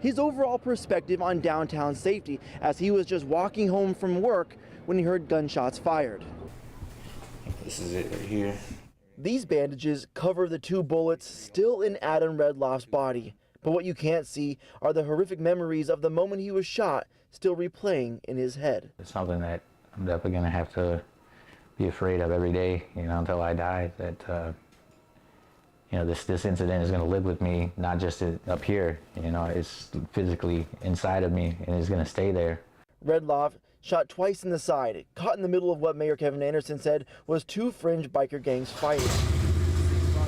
his overall perspective on downtown safety as he was just walking home from work when he heard gunshots fired. This is it right here. These bandages cover the 2 bullets still in Adam Redloff's body. But what you can't see are the horrific memories of the moment he was shot still replaying in his head. It's something that I'm definitely going to have to be afraid of every day, until I die, that, this incident is going to live with me, not just up here, it's physically inside of me and it's going to stay there. Redloff shot twice in the side, caught in the middle of what Mayor Kevin Anderson said was 2 fringe biker gangs fighting.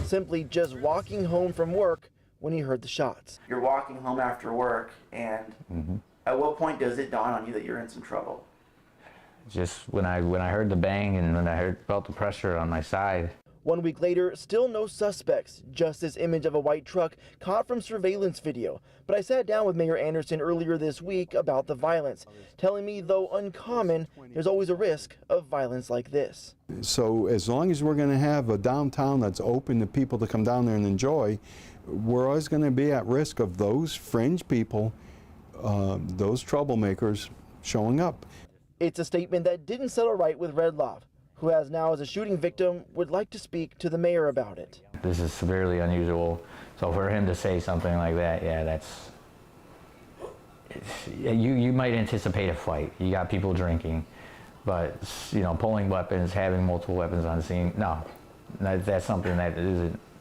Simply just walking home from work when he heard the shots. You're walking home after work, and at what point does it dawn on you that you're in some trouble? Just when I heard the bang and when I felt the pressure on my side. 1 week later, still no suspects, just this image of a white truck caught from surveillance video. But I sat down with Mayor Anderson earlier this week about the violence, telling me though uncommon, there's always a risk of violence like this. So as long as we're going to have a downtown that's open to people to come down there and enjoy, we're always going to be at risk of those fringe people, those troublemakers showing up. It's a statement that didn't settle right with Redloff, who has now as a shooting victim would like to speak to the mayor about it. This is severely unusual, so for him to say something like that, you might anticipate a fight. You got people drinking, but pulling weapons, having multiple weapons on scene, no, that's something that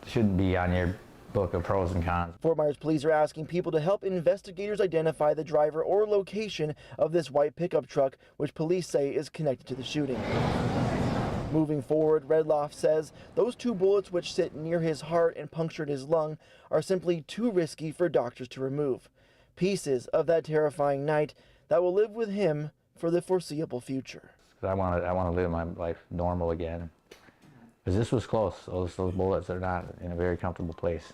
shouldn't be on your book of pros and cons. Fort Myers police are asking people to help investigators identify the driver or location of this white pickup truck, which police say is connected to the shooting. Moving forward, Redloff says those 2 bullets which sit near his heart and punctured his lung are simply too risky for doctors to remove. Pieces of that terrifying night that will live with him for the foreseeable future. I want to live my life normal again. Because this was close. Those bullets are not in a very comfortable place.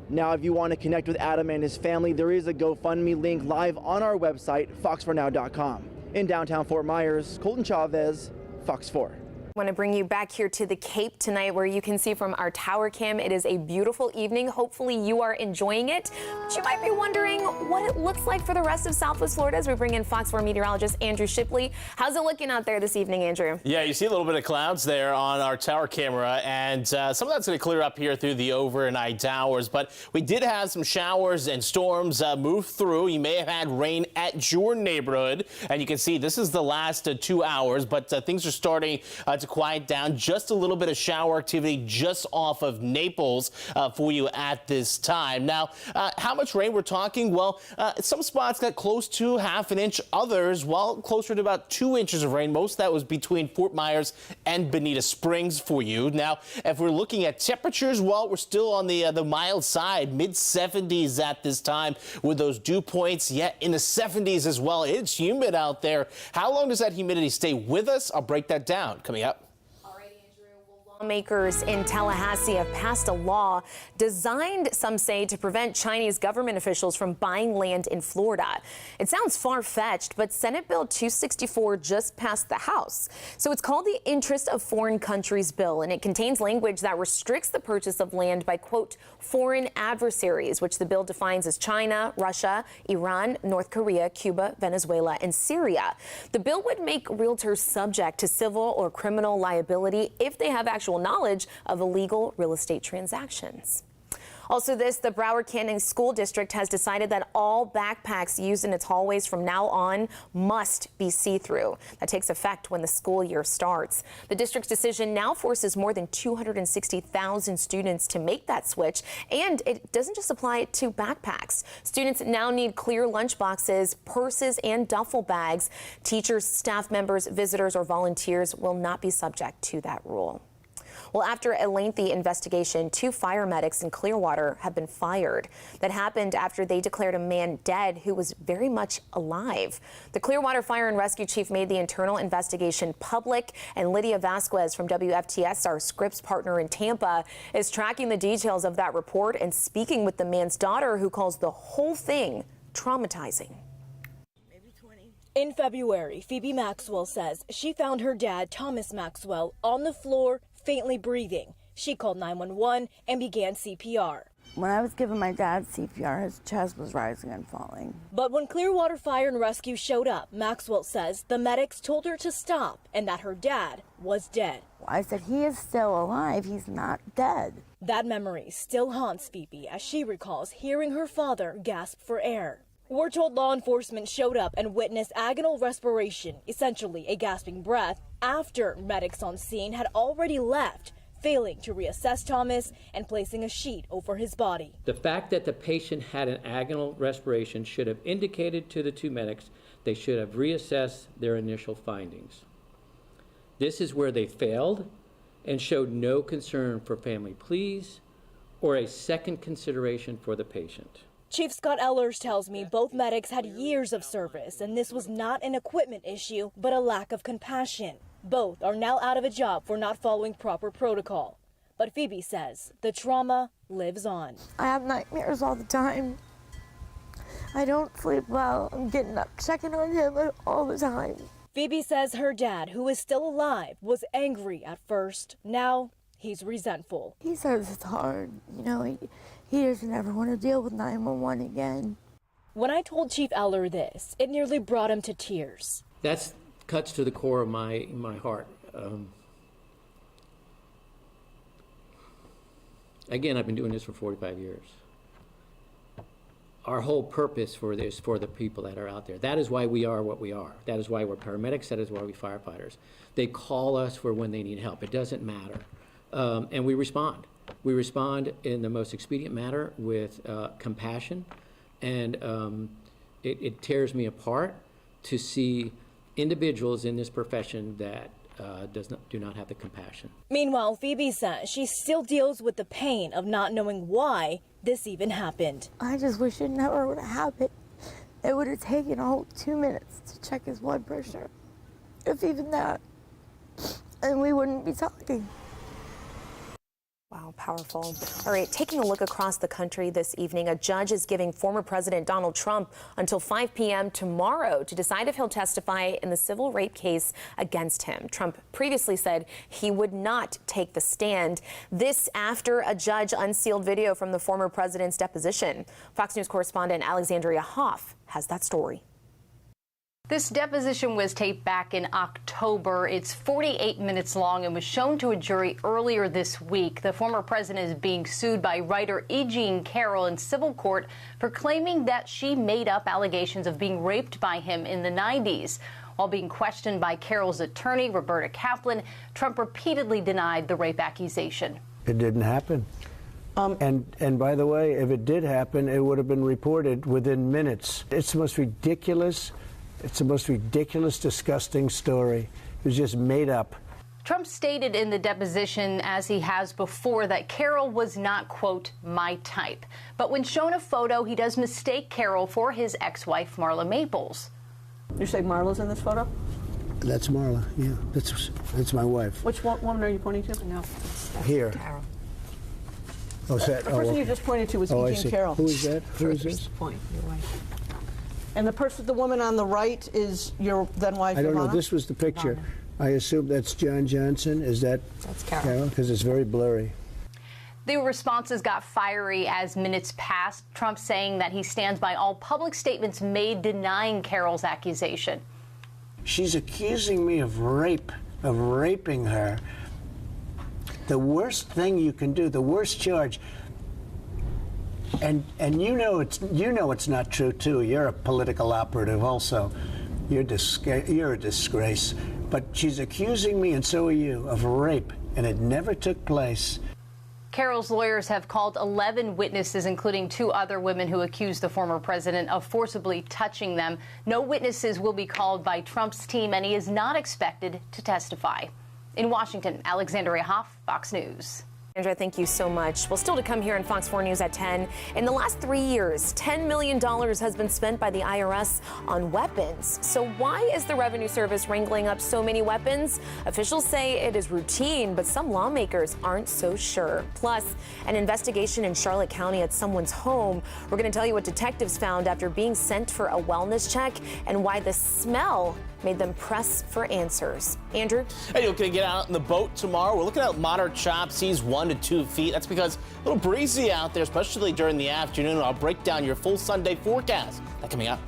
Now, if you want to connect with Adam and his family, there is a GoFundMe link live on our website, fox4now.com. In downtown Fort Myers, Colton Chavez, Fox 4. I want to bring you back here to the Cape tonight, where you can see from our tower cam it is a beautiful evening. Hopefully you are enjoying it, but you might be wondering what it looks like for the rest of Southwest Florida as we bring in Fox 4 meteorologist Andrew Shipley. How's it looking out there this evening, Andrew? Yeah, you see a little bit of clouds there on our tower camera, and some of that's going to clear up here through the overnight hours, but we did have some showers and storms move through. You may have had rain at your neighborhood, and you can see this is the last 2 hours, but things are starting to quiet down. Just a little bit of shower activity just off of Naples for you at this time. Now, how much rain we're talking? Well, some spots got close to half an inch. Others, well, closer to about 2 inches of rain. Most of that was between Fort Myers and Bonita Springs for you. Now, if we're looking at temperatures, well, we're still on the mild side, mid-70s at this time with those dew points, yet in the 70s as well. It's humid out there. How long does that humidity stay with us? I'll break that down coming up. Lawmakers in Tallahassee have passed a law designed, some say, to prevent Chinese government officials from buying land in Florida. It sounds far-fetched, but Senate Bill 264 just passed the House. So it's called the Interest of Foreign Countries Bill, and it contains language that restricts the purchase of land by, quote, foreign adversaries, which the bill defines as China, Russia, Iran, North Korea, Cuba, Venezuela, and Syria. The bill would make realtors subject to civil or criminal liability if they have actual knowledge of illegal real estate transactions. Also the Broward Canyon School District has decided that all backpacks used in its hallways from now on must be see-through. That takes effect when the school year starts. The district's decision now forces more than 260,000 students to make that switch, and it doesn't just apply to backpacks. Students now need clear lunch boxes, purses, and duffel bags. Teachers, staff members, visitors, or volunteers will not be subject to that rule. Well, after a lengthy investigation, 2 fire medics in Clearwater have been fired. That happened after they declared a man dead who was very much alive. The Clearwater Fire and Rescue Chief made the internal investigation public, and Lydia Vasquez from WFTX, our Scripps partner in Tampa, is tracking the details of that report and speaking with the man's daughter, who calls the whole thing traumatizing. In February, Phoebe Maxwell says she found her dad, Thomas Maxwell, on the floor, faintly breathing. She called 911 and began CPR. When I was giving my dad CPR, his chest was rising and falling. But when Clearwater Fire and Rescue showed up, Maxwell says the medics told her to stop and that her dad was dead. I said, he is still alive. He's not dead. That memory still haunts Phoebe as she recalls hearing her father gasp for air. We're told law enforcement showed up and witnessed agonal respiration, essentially a gasping breath, after medics on scene had already left, failing to reassess Thomas and placing a sheet over his body. The fact that the patient had an agonal respiration should have indicated to the two medics they should have reassessed their initial findings. This is where they failed and showed no concern for family pleas or a second consideration for the patient. Chief Scott Ehlers tells me both medics had years of service and this was not an equipment issue, but a lack of compassion. Both are now out of a job for not following proper protocol. But Phoebe says the trauma lives on. I have nightmares all the time. I don't sleep well. I'm getting up, checking on him all the time. Phoebe says her dad, who is still alive, was angry at first. Now he's resentful. He says it's hard. You know, he doesn't ever want to deal with 911 again. When I told Chief Eller this, it nearly brought him to tears. That cuts to the core of my heart. Again, I've been doing this for 45 years. Our whole purpose for this, for the people that are out there. That is why we are what we are. That is why we're paramedics. That is why we're firefighters. They call us for when they need help. It doesn't matter. And we respond. We respond in the most expedient manner with compassion. And it tears me apart to see individuals in this profession that do not have the compassion. Meanwhile, Phoebe says she still deals with the pain of not knowing why this even happened. I just wish it never would have happened. It would have taken a whole 2 minutes to check his blood pressure, if even that, and we wouldn't be talking. Wow, powerful. All right, taking a look across the country this evening, a judge is giving former President Donald Trump until 5 p.m. tomorrow to decide if he'll testify in the civil rape case against him. Trump previously said he would not take the stand. This after a judge unsealed video from the former president's deposition. Fox News correspondent Alexandria Hoff has that story. This deposition was taped back in October. It's 48 minutes long and was shown to a jury earlier this week. The former president is being sued by writer E. Jean Carroll in civil court for claiming that she made up allegations of being raped by him in the 90s. While being questioned by Carroll's attorney, Roberta Kaplan, Trump repeatedly denied the rape accusation. It didn't happen. And by the way, if it did happen, it would have been reported within minutes. It's the most ridiculous, disgusting story. It was just made up. Trump stated in the deposition, as he has before, that Carroll was not, quote, my type. But when shown a photo, he does mistake Carroll for his ex-wife, Marla Maples. You say Marla's in this photo? That's Marla, yeah. That's my wife. Which woman are you pointing to? No. Here. Carroll. Oh, is that? The person you just pointed to was E. Jean Carroll. Who is that? Who is this? Point, your wife. And the woman on the right is your then wife, I don't know. Ivana? This was the picture. Ivana. I assume that's John Johnson. Is that? That's Carroll. Because it's very blurry. The responses got fiery as minutes passed. Trump saying that he stands by all public statements made denying Carroll's accusation. She's accusing me of rape, of raping her. The worst thing you can do, the worst charge. And you know it's not true too. You're a political operative also. You're a disgrace. But she's accusing me, and so are you, of rape, and it never took place. Carroll's lawyers have called 11 witnesses, including 2 other women who accused the former president of forcibly touching them. No witnesses will be called by Trump's team, and he is not expected to testify. In Washington, Alexandria Hoff, Fox News. Andrea, thank you so much. Well, still to come here on Fox 4 News at 10. In the last 3 years, $10 million has been spent by the IRS on weapons. So why is the Revenue Service wrangling up so many weapons? Officials say it is routine, but some lawmakers aren't so sure. Plus, an investigation in Charlotte County at someone's home. We're going to tell you what detectives found after being sent for a wellness check and why the smell made them press for answers. Andrew? Hey, you can get out in the boat tomorrow. We're looking at Modern Chop sees one 1 to 2 feet. That's because a little breezy out there, especially during the afternoon. I'll break down your full Sunday forecast. That coming up.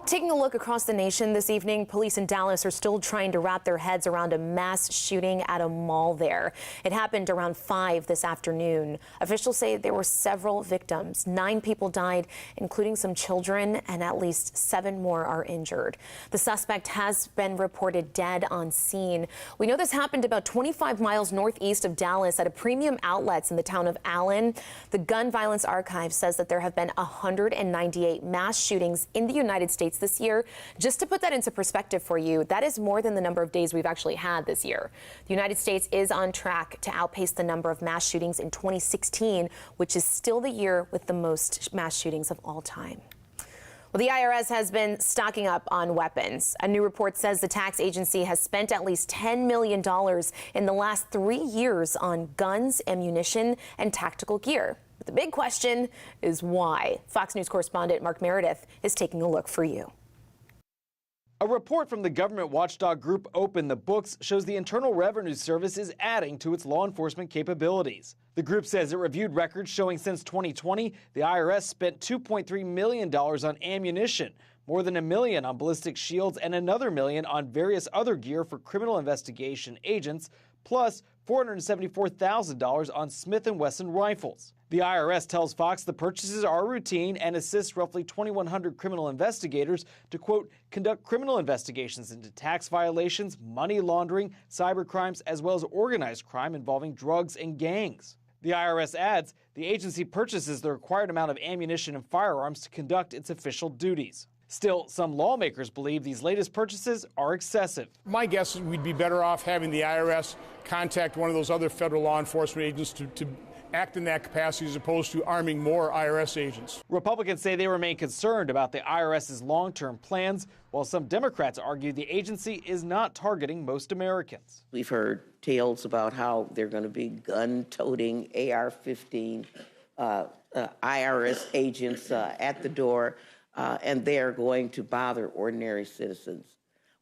Taking a look across the nation this evening, police in Dallas are still trying to wrap their heads around a mass shooting at a mall there. It happened around 5 this afternoon. Officials say there were several victims. 9 people died, including some children, and at least 7 more are injured. The suspect has been reported dead on scene. We know this happened about 25 miles northeast of Dallas at a premium outlets in the town of Allen. The Gun Violence Archive says that there have been 198 mass shootings in the United States this year. Just to put that into perspective for you, that is more than the number of days we've actually had this year. The United States is on track to outpace the number of mass shootings in 2016, which is still the year with the most mass shootings of all time. Well, the IRS has been stocking up on weapons. A new report says the tax agency has spent at least $10 million in the last 3 years on guns, ammunition, and tactical gear. But the big question is why? Fox News correspondent Mark Meredith is taking a look for you. A report from the government watchdog group Open the Books shows the Internal Revenue Service is adding to its law enforcement capabilities. The group says it reviewed records showing since 2020, the IRS spent $2.3 million on ammunition, more than $1 million on ballistic shields, and another $1 million on various other gear for criminal investigation agents, plus $474,000 on Smith & Wesson rifles. The IRS tells Fox the purchases are routine and assist roughly 2,100 criminal investigators to, quote, conduct criminal investigations into tax violations, money laundering, cyber crimes, as well as organized crime involving drugs and gangs. The IRS adds the agency purchases the required amount of ammunition and firearms to conduct its official duties. Still, some lawmakers believe these latest purchases are excessive. My guess is we'd be better off having the IRS contact one of those other federal law enforcement agents to act in that capacity as opposed to arming more IRS agents. Republicans say they remain concerned about the IRS's long-term plans, while some Democrats argue the agency is not targeting most Americans. We've heard tales about how they're going to be gun-toting AR-15 IRS agents at the door, and they're going to bother ordinary citizens.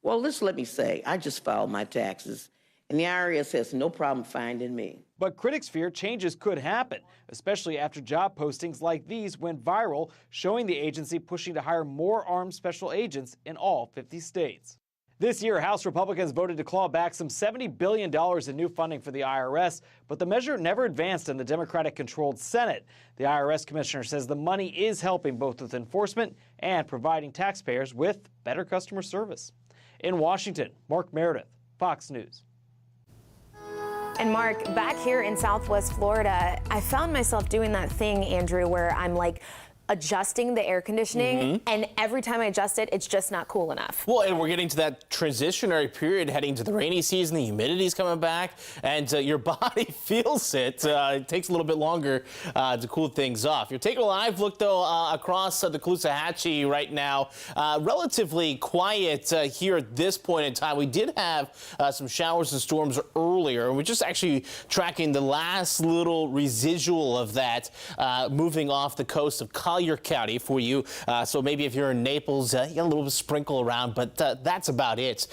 Well, let me say, I just filed my taxes, and the IRS has no problem finding me. But critics fear changes could happen, especially after job postings like these went viral, showing the agency pushing to hire more armed special agents in all 50 states. This year, House Republicans voted to claw back some $70 billion in new funding for the IRS, but the measure never advanced in the Democratic-controlled Senate. The IRS commissioner says the money is helping both with enforcement and providing taxpayers with better customer service. In Washington, Mark Meredith, Fox News. And Mark, back here in Southwest Florida, I found myself doing that thing, Andrew, where I'm like adjusting the air conditioning, and every time I adjust it, it's just not cool enough. Well, and we're getting to that transitionary period heading to the rainy season. The humidity's coming back, and your body feels it. It takes a little bit longer to cool things off. You're taking a live look, though, across the Caloosahatchee right now. Relatively quiet here at this point in time. We did have some showers and storms earlier. We're just actually tracking the last little residual of that moving off the coast of Collier County for you. So maybe if you're in Naples, you got a little bit of sprinkle around, but that's about it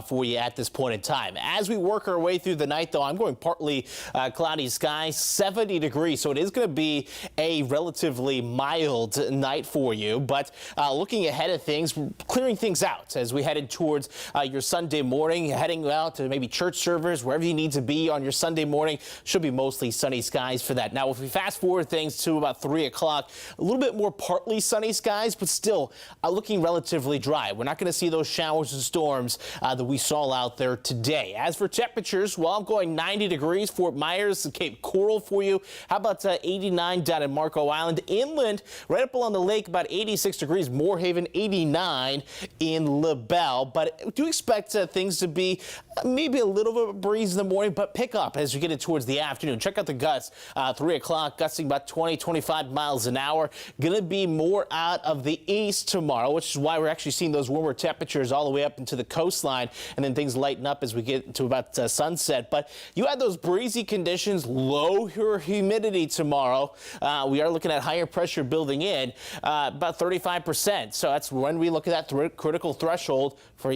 for you at this point in time. As we work our way through the night, though, I'm going partly cloudy skies, 70 degrees. So it is going to be a relatively mild night for you. But looking ahead of things, clearing things out as we headed towards your Sunday morning, heading out to maybe church service, wherever you need to be on your Sunday morning. Should be mostly sunny skies for that. Now, if we fast forward things to about 3 o'clock, a little bit more partly sunny skies, but still looking relatively dry. We're not going to see those showers and storms that we saw out there today. As for temperatures, well, I'm going 90 degrees, Fort Myers and Cape Coral for you. How about 89 down in Marco Island? Inland, right up along the lake, about 86 degrees. Moorhaven, 89 in LaBelle. But do expect things to be maybe a little bit of a breeze in the morning, but pick up as you get it towards the afternoon. Check out the gusts. 3 o'clock, gusting about 20, 25 miles an hour. Going to be more out of the east tomorrow, which is why we're actually seeing those warmer temperatures all the way up into the coastline, and then things lighten up as we get to about sunset. But you had those breezy conditions, low humidity tomorrow. We are looking at higher pressure building in, about 35%. So that's when we look at that critical threshold for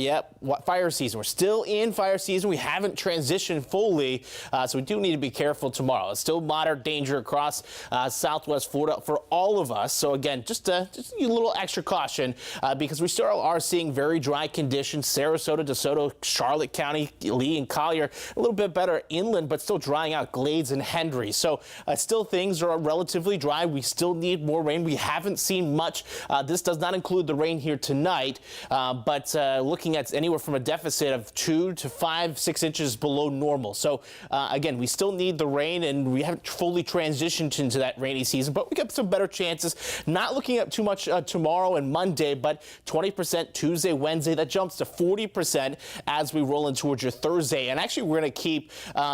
fire season. We're still in fire season. We haven't transitioned fully, so we do need to be careful tomorrow. It's still moderate danger across Southwest Florida for all of us. So again, just a little extra caution because we still are seeing very dry conditions. Sarasota, DeSoto, Charlotte County, Lee and Collier, a little bit better inland, but still drying out Glades and Hendry. So still things are relatively dry. We still need more rain. We haven't seen much. This does not include the rain here tonight, but looking at anywhere from a deficit of 2 to 5, 6 inches below normal. So again, we still need the rain, and we haven't fully transitioned into that rainy season, but we got some better chances. Not looking at too much tomorrow and Monday, but 20% Tuesday, Wednesday. That jumps to 40% as we roll in towards your Thursday. And actually, we're going to keep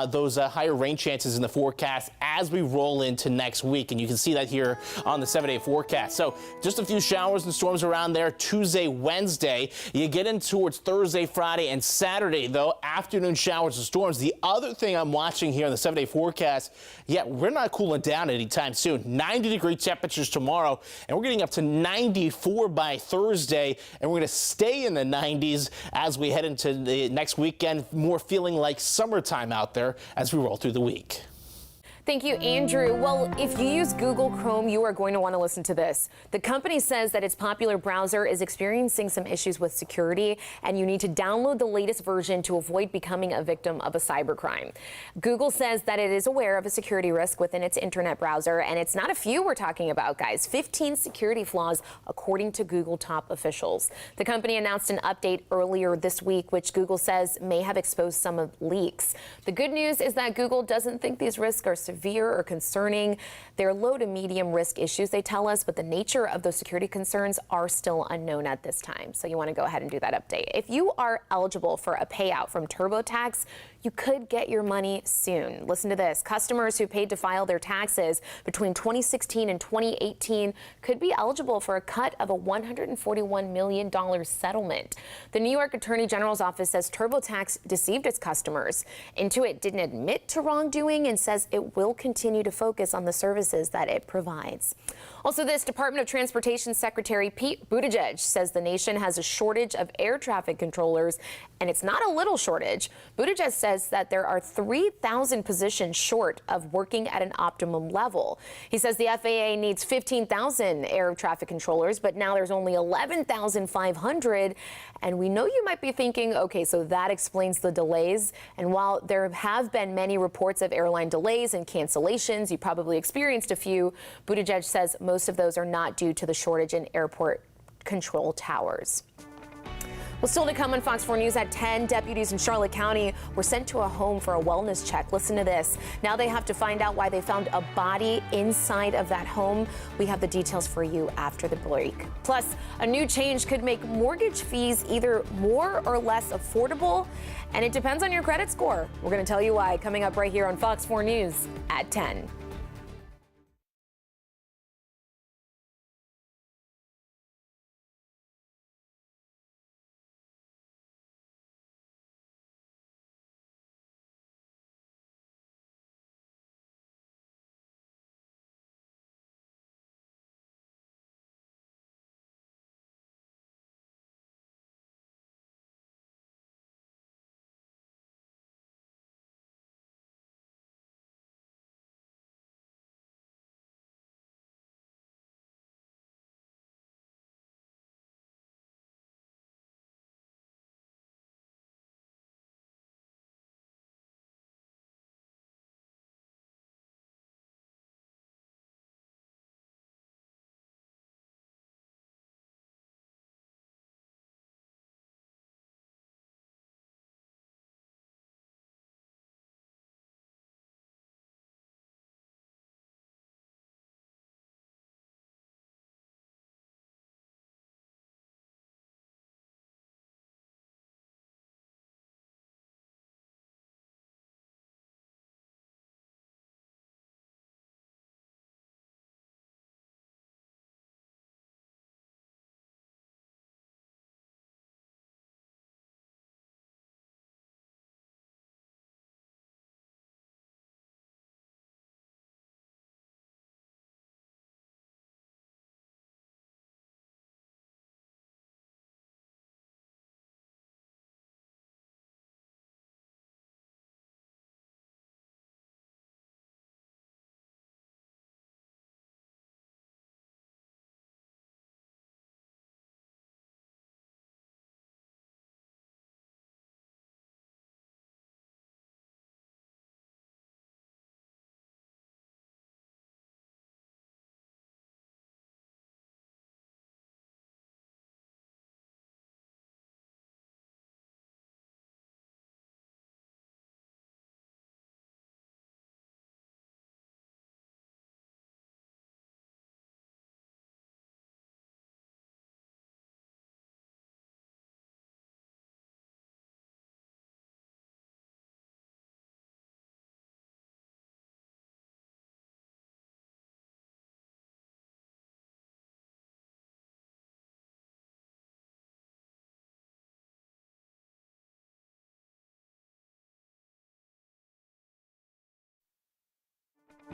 those higher rain chances in the forecast as we roll into next week. And you can see that here on the 7-day forecast. So just a few showers and storms around there Tuesday, Wednesday. You get in towards Thursday, Friday, and Saturday, though, afternoon showers and storms. The other thing I'm watching here on the 7-day forecast, we're not cooling down anytime soon. 90-degree temperatures tomorrow, and we're getting up to 94 by Thursday, and we're going to stay in the 90s as we head into the next weekend, more feeling like summertime out there as we roll through the week. Thank you, Andrew. Well, if you use Google Chrome, you are going to want to listen to this. The company says that its popular browser is experiencing some issues with security, and you need to download the latest version to avoid becoming a victim of a cybercrime. Google says that it is aware of a security risk within its internet browser, and it's not a few we're talking about, guys. 15 security flaws, according to Google top officials. The company announced an update earlier this week, which Google says may have exposed some of leaks. The good news is that Google doesn't think these risks are severe or concerning. They're low to medium risk issues, they tell us, but the nature of those security concerns are still unknown at this time. So you want to go ahead and do that update. If you are eligible for a payout from TurboTax, you could get your money soon. Listen to this. Customers who paid to file their taxes between 2016 and 2018 could be eligible for a cut of a $141 million settlement. The New York Attorney General's office says TurboTax deceived its customers. Intuit didn't admit to wrongdoing and says it will will continue to focus on the services that it provides. Also, this Department of Transportation Secretary Pete Buttigieg says the nation has a shortage of air traffic controllers, and it's not a little shortage. Buttigieg says that there are 3,000 positions short of working at an optimum level. He says the FAA needs 15,000 air traffic controllers, but now there's only 11,500. And we know you might be thinking, okay, so that explains the delays. And while there have been many reports of airline delays and cancellations, you probably experienced a few, Buttigieg says most of those are not due to the shortage in airport control towers. Well, still to come on Fox 4 News at 10, deputies in Charlotte County were sent to a home for a wellness check. Listen to this. Now they have to find out why they found a body inside of that home. We have the details for you after the break. Plus, a new change could make mortgage fees either more or less affordable, and it depends on your credit score. We're going to tell you why coming up right here on Fox 4 News at 10.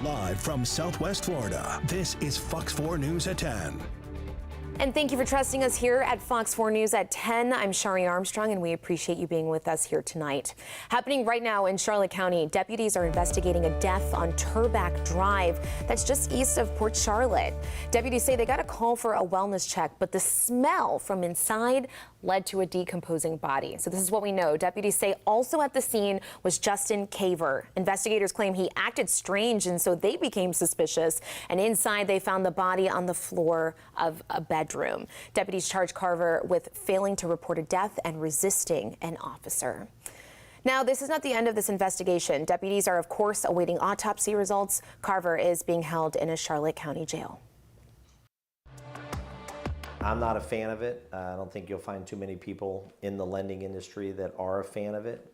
Live from Southwest Florida, this is Fox 4 News at 10. And thank you for trusting us here at Fox 4 News at 10. I'm Shari Armstrong, and we appreciate you being with us here tonight. Happening right now in Charlotte County, deputies are investigating a death on Turback Drive that's just east of Port Charlotte. Deputies say they got a call for a wellness check, but the smell from inside led to a decomposing body. So this is what we know. Deputies say also at the scene was Justin Caver. Investigators claim he acted strange, and so they became suspicious. And inside, they found the body on the floor of a bedroom. Deputies charge Carver with failing to report a death and resisting an officer. Now, this is not the end of this investigation. Deputies are, of course, awaiting autopsy results. Carver is being held in a Charlotte County jail. I'm not a fan of it. I don't think you'll find too many people in the lending industry that are a fan of it.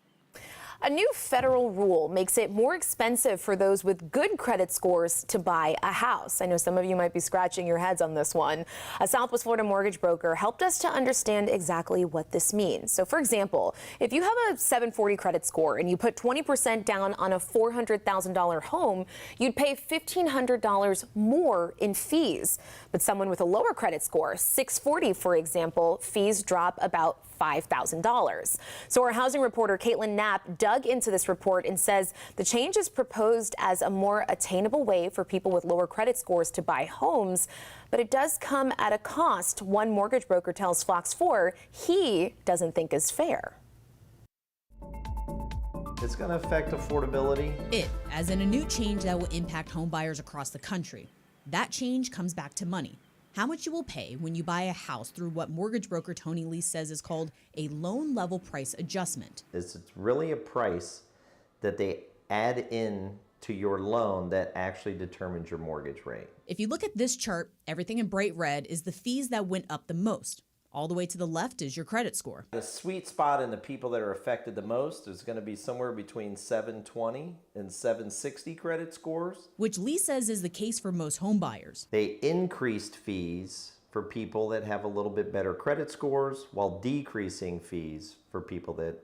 A new federal rule makes it more expensive for those with good credit scores to buy a house. I know some of you might be scratching your heads on this one. A Southwest Florida mortgage broker helped us to understand exactly what this means. So, for example, if you have a 740 credit score and you put 20% down on a $400,000 home, you'd pay $1,500 more in fees. But someone with a lower credit score, 640 for example, fees drop about $5,000. So our housing reporter Caitlin Knapp dug into this report and says the change is proposed as a more attainable way for people with lower credit scores to buy homes, but it does come at a cost one mortgage broker tells Fox 4 he doesn't think is fair. It's going to affect affordability. As in a new change that will impact home buyers across the country. That change comes back to money. How much you will pay when you buy a house through what mortgage broker Tony Lee says is called a loan level price adjustment. It's really a price that they add in to your loan that actually determines your mortgage rate. If you look at this chart, everything in bright red is the fees that went up the most. All the way to the left is your credit score. The sweet spot in the people that are affected the most is going to be somewhere between 720 and 760 credit scores. Which Lee says is the case for most home buyers. They increased fees for people that have a little bit better credit scores while decreasing fees for people that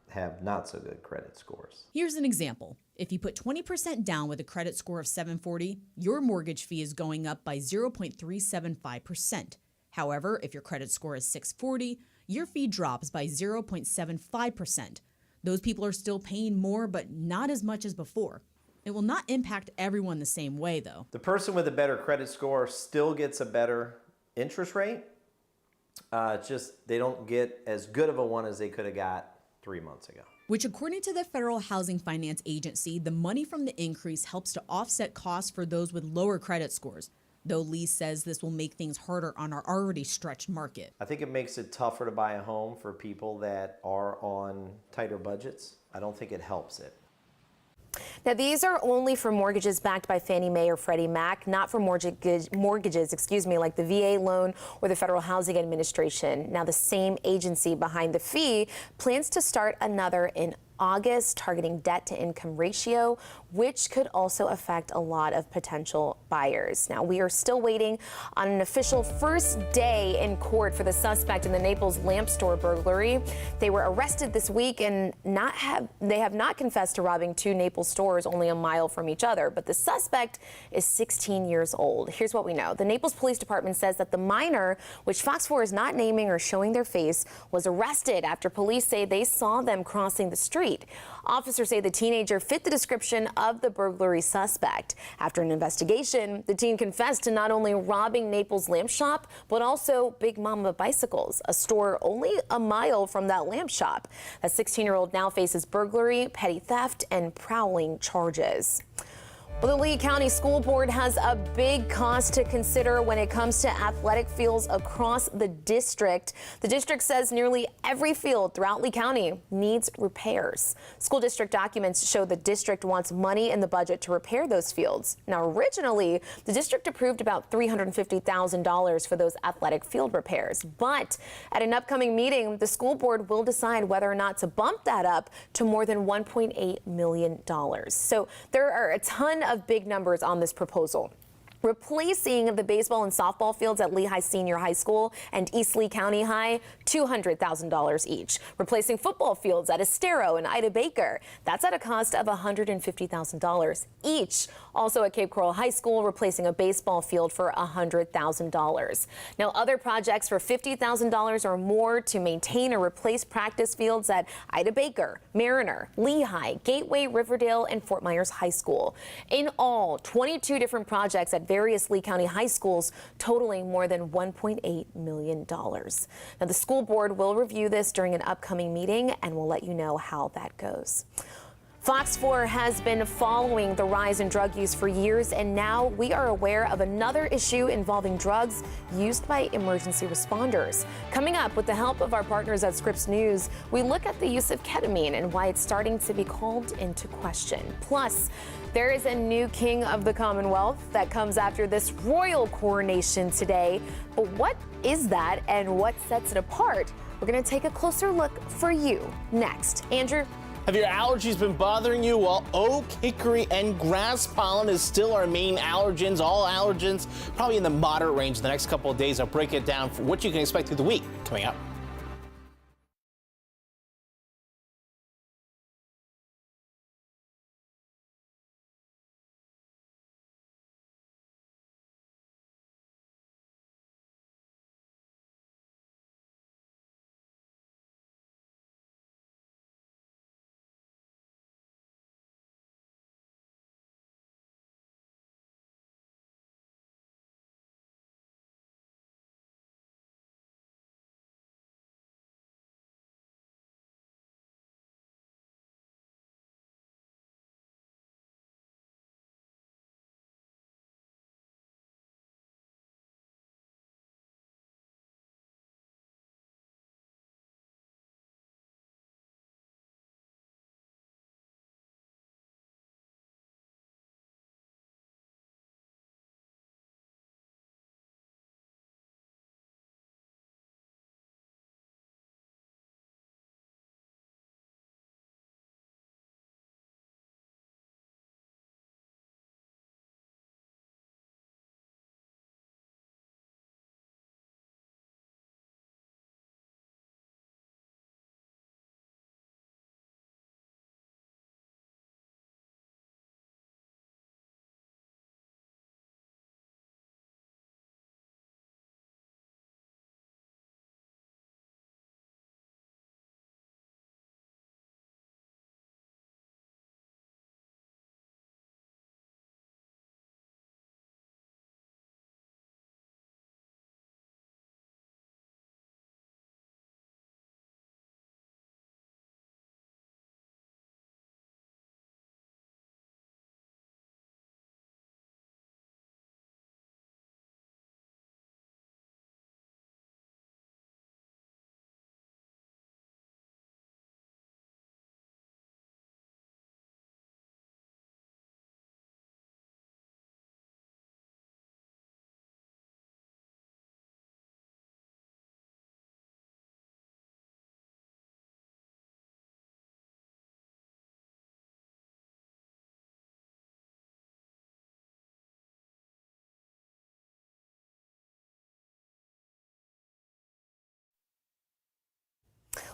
have not so good credit scores. Here's an example. If you put 20% down with a credit score of 740, your mortgage fee is going up by 0.375%. However, if your credit score is 640, your fee drops by 0.75%. Those people are still paying more, but not as much as before. It will not impact everyone the same way, though. The person with a better credit score still gets a better interest rate. It's just they don't get as good of a one as they could have got 3 months ago. Which, according to the Federal Housing Finance Agency, the money from the increase helps to offset costs for those with lower credit scores. Though Lee says this will make things harder on our already stretched market. I think it makes it tougher to buy a home for people that are on tighter budgets. I don't think it helps it. Now, these are only for mortgages backed by Fannie Mae or Freddie Mac, not for mortgages, like the VA loan or the Federal Housing Administration. Now, the same agency behind the fee plans to start another in August, targeting debt to income ratio, which could also affect a lot of potential buyers. Now, we are still waiting on an official first day in court for the suspect in the Naples lamp store burglary. They were arrested this week and they have not confessed to robbing two Naples stores only a mile from each other, but the suspect is 16 years old. Here's what we know. The Naples Police Department says that the minor, which Fox 4 is not naming or showing their face, was arrested after police say they saw them crossing the street. Officers say the teenager fit the description of the burglary suspect. After an investigation, the teen confessed to not only robbing Naples lamp shop, but also Big Mama Bicycles, a store only a mile from that lamp shop. The 16-year-old now faces burglary, petty theft, and prowling charges. Well, the Lee County School Board has a big cost to consider when it comes to athletic fields across the district. The district says nearly every field throughout Lee County needs repairs. School district documents show the district wants money in the budget to repair those fields. Now, originally, the district approved about $350,000 for those athletic field repairs. But at an upcoming meeting, the school board will decide whether or not to bump that up to more than $1.8 million. So there are a ton of big numbers on this proposal. Replacing the baseball and softball fields at Lehigh Senior High School and East Lee County High, $200,000 each. Replacing football fields at Estero and Ida Baker, that's at a cost of $150,000 each. Also at Cape Coral High School, replacing a baseball field for $100,000. Now, other projects for $50,000 or more to maintain or replace practice fields at Ida Baker, Mariner, Lehigh, Gateway, Riverdale, and Fort Myers High School. In all, 22 different projects at various Lee County high schools, totaling more than $1.8 million. Now, the school board will review this during an upcoming meeting, and we'll let you know how that goes. Fox 4 has been following the rise in drug use for years, and now we are aware of another issue involving drugs used by emergency responders. Coming up, with the help of our partners at Scripps News, we look at the use of ketamine and why it's starting to be called into question. Plus, there is a new king of the Commonwealth that comes after this royal coronation today. But what is that and what sets it apart? We're going to take a closer look for you next. Andrew? Have your allergies been bothering you? Well, oak, hickory, and grass pollen is still our main allergens. All allergens probably in the moderate range the next couple of days. I'll break it down for what you can expect through the week coming up.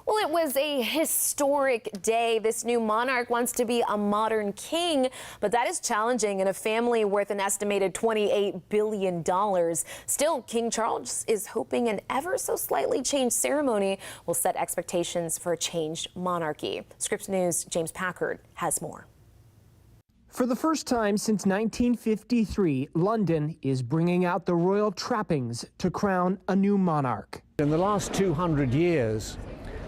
Well, it was a historic day. This new monarch wants to be a modern king, but that is challenging in a family worth an estimated $28 billion. Still, King Charles is hoping an ever so slightly changed ceremony will set expectations for a changed monarchy. Scripps News' James Packard has more. For the first time since 1953, London is bringing out the royal trappings to crown a new monarch. In the last 200 years,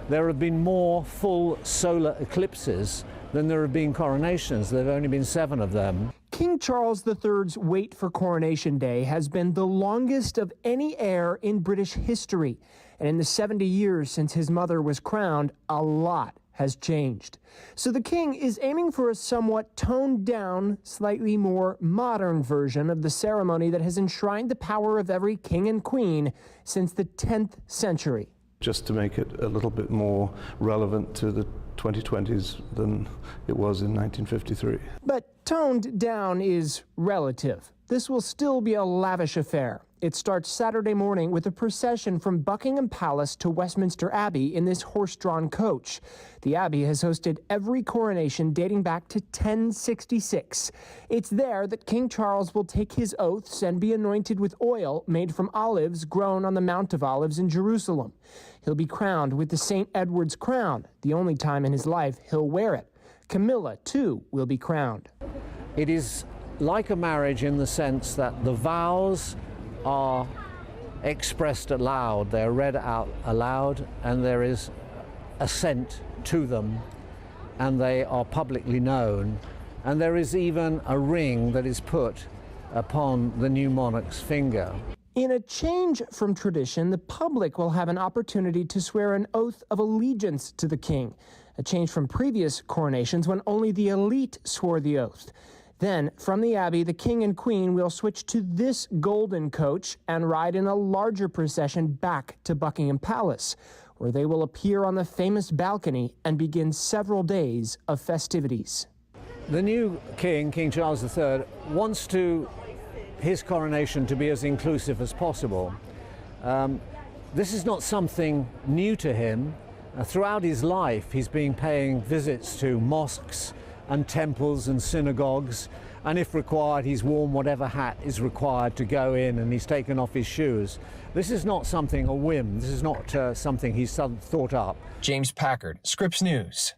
there have been more full solar eclipses than there have been coronations. There have only been 7 of them. King Charles III's wait for Coronation Day has been the longest of any heir in British history. And in the 70 years since his mother was crowned, a lot has changed. So the king is aiming for a somewhat toned down, slightly more modern version of the ceremony that has enshrined the power of every king and queen since the 10th century. Just to make it a little bit more relevant to the 2020s than it was in 1953. But toned down is relative. This will still be a lavish affair. It starts Saturday morning with a procession from Buckingham Palace to Westminster Abbey in this horse-drawn coach. The Abbey has hosted every coronation dating back to 1066. It's there that King Charles will take his oaths and be anointed with oil made from olives grown on the Mount of Olives in Jerusalem. He'll be crowned with the St. Edward's crown, the only time in his life he'll wear it. Camilla, too, will be crowned. It is like a marriage in the sense that the vows are expressed aloud, they're read out aloud, and there is assent to them, and they are publicly known, and there is even a ring that is put upon the new monarch's finger. In a change from tradition, the public will have an opportunity to swear an oath of allegiance to the king, a change from previous coronations when only the elite swore the oath. Then, from the Abbey, the King and Queen will switch to this golden coach and ride in a larger procession back to Buckingham Palace, where they will appear on the famous balcony and begin several days of festivities. The new king, King Charles III, wants his coronation to be as inclusive as possible. This is not something new to him. Throughout his life, he's been paying visits to mosques and temples and synagogues, and if required, he's worn whatever hat is required to go in, and he's taken off his shoes. This is not something, a whim. This is not something he's thought up. James Packard, Scripps News.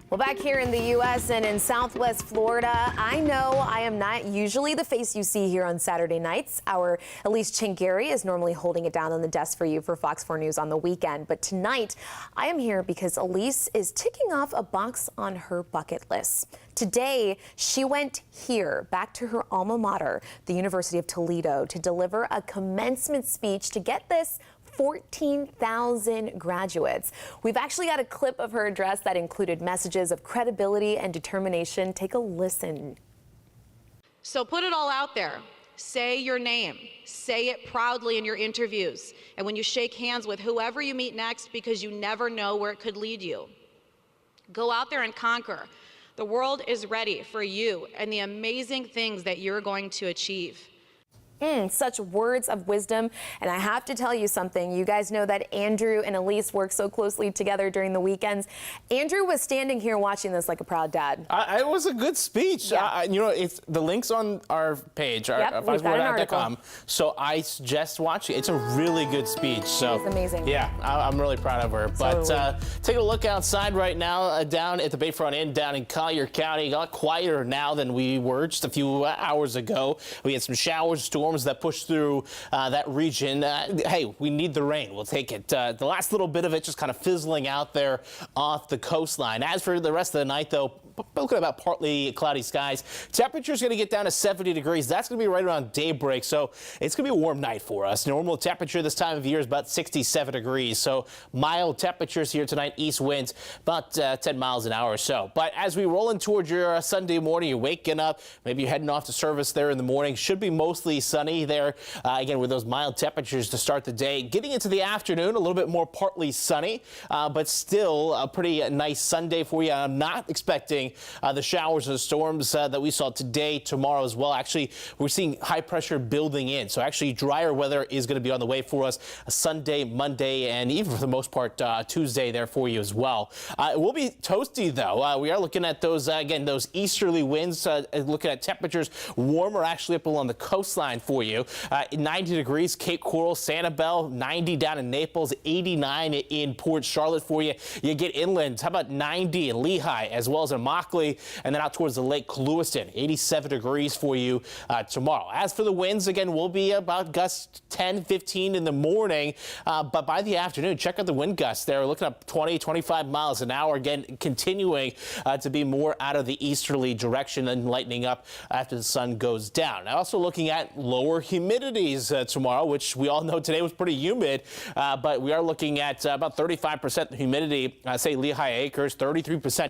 Well, back here in the U.S. and in Southwest Florida, I know I am not usually the face you see here on Saturday nights. Our Elise Chengary is normally holding it down on the desk for you for Fox 4 News on the weekend. But tonight, I am here because Elise is ticking off a box on her bucket list. Today, she went here, back to her alma mater, the University of Toledo, to deliver a commencement speech to, get this, 14,000 graduates. We've actually got a clip of her address that included messages of credibility and determination. Take a listen. So put it all out there. Say your name. Say it proudly in your interviews and when you shake hands with whoever you meet next, because you never know where it could lead you. Go out there and conquer. The world is ready for you and the amazing things that you're going to achieve. Such words of wisdom. And I have to tell you something. You guys know that Andrew and Elise work so closely together during the weekends. Andrew was standing here watching this like a proud dad. It was a good speech. Yeah. You know, it's the link's on our page, foxfornews.com. So I suggest watching it. It's a really good speech. So it's amazing. Yeah, I'm really proud of her. But take a look outside right now, down at the Bayfront Inn down in Collier County. A lot quieter now than we were just a few hours ago. We had some showers, storms that pushed through that region. Hey, we need the rain. We'll take it. The last little bit of it just kind of fizzling out there off the coastline. As for the rest of the night, though, looking about partly cloudy skies. Temperature's going to get down to 70 degrees. That's going to be right around daybreak, so it's going to be a warm night for us. Normal temperature this time of year is about 67 degrees, so mild temperatures here tonight. East winds about 10 miles an hour or so. But as we roll in towards your Sunday morning, you're waking up, maybe you're heading off to service there in the morning. Should be mostly sunny there, again, with those mild temperatures to start the day. Getting into the afternoon, a little bit more partly sunny, but still a pretty nice Sunday for you. I'm not expecting the showers and storms that we saw today, tomorrow as well. Actually, we're seeing high pressure building in. So actually drier weather is going to be on the way for us Sunday, Monday, and even for the most part Tuesday there for you as well. It will be toasty though. We are looking at those, again, those easterly winds, looking at temperatures warmer actually up along the coastline for you. 90 degrees, Cape Coral, Sanibel, 90 down in Naples, 89 in Port Charlotte for you. You get inland. How about 90 in Lehigh as well as in Immokalee, and then out towards the Lake Lewiston, 87 degrees for you tomorrow. As for the winds, again, will be about gusts 10, 15 in the morning, but by the afternoon, check out the wind gusts there. We're looking at 20, 25 miles an hour, again, continuing to be more out of the easterly direction and lightening up after the sun goes down. Now, also looking at lower humidities tomorrow, which we all know today was pretty humid, but we are looking at about 35% humidity, say Lehigh Acres, 33%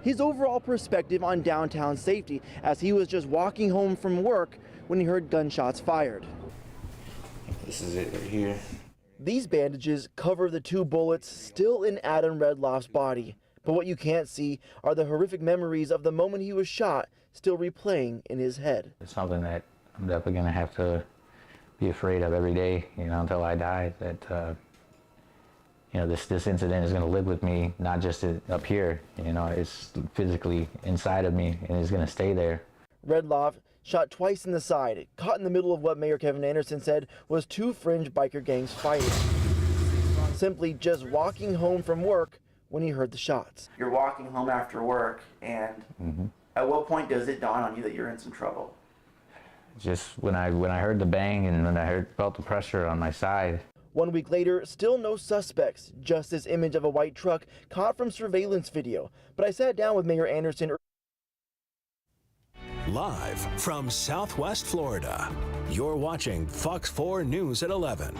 his overall perspective on downtown safety as he was just walking home from work when he heard gunshots fired. This is it right here. These bandages cover the 2 bullets still in Adam Redloff's body. But what you can't see are the horrific memories of the moment he was shot still replaying in his head. It's something that I'm definitely going to have to be afraid of every day, until I die, that, this incident is going to live with me, not just up here, it's physically inside of me and it's going to stay there. Redloff shot twice in the side, caught in the middle of what Mayor Kevin Anderson said was 2 fringe biker gangs fighting. Simply just walking home from work when he heard the shots. You're walking home after work, and at what point does it dawn on you that you're in some trouble? Just when I heard the bang and when I felt the pressure on my side. 1 week later, still no suspects, just this image of a white truck caught from surveillance video. But I sat down with Mayor Anderson. Live from Southwest Florida, you're watching Fox 4 News at 11.